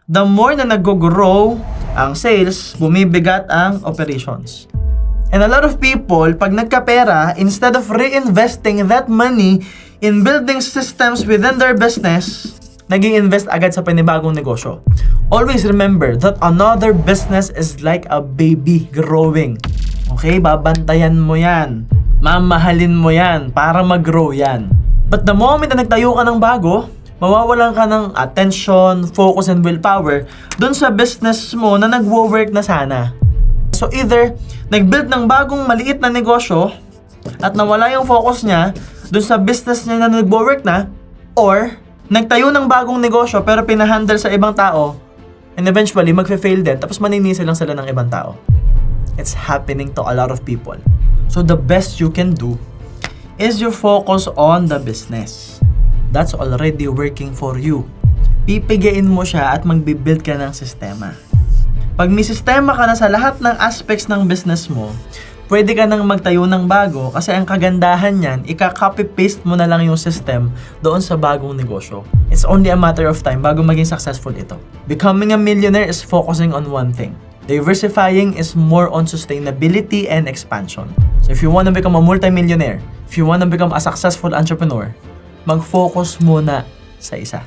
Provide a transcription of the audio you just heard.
the more na nag-grow ang sales, bumibigat ang operations. And a lot of people, pag nagkapera, instead of reinvesting that money in building systems within their business, nag-i-invest agad sa panibagong negosyo. Always remember that another business is like a baby growing. Okay? Babantayan mo yan. Mamahalin mo yan para mag-grow yan. But the moment na nagtayo ka ng bago, mawawalan ka ng attention, focus, and willpower dun sa business mo na nagwo-work na sana. So either, nag-build ng bagong maliit na negosyo at nawala yung focus niya dun sa business niya na nagwo-work na, or nagtayo ng bagong negosyo pero pinahandle sa ibang tao and eventually magfe-fail din tapos maninisi lang sila ng ibang tao. It's happening to a lot of people. So the best you can do is you focus on the business. That's already working for you. Pipigain mo siya at magbibuild ka ng sistema. Pag may sistema ka na sa lahat ng aspects ng business mo, pwede ka nang magtayo ng bago kasi ang kagandahan niyan, ika-copy-paste mo na lang yung system doon sa bagong negosyo. It's only a matter of time bago maging successful ito. Becoming a millionaire is focusing on one thing. Diversifying is more on sustainability and expansion. So if you want to become a multimillionaire, if you want to become a successful entrepreneur, mag-focus muna sa isa.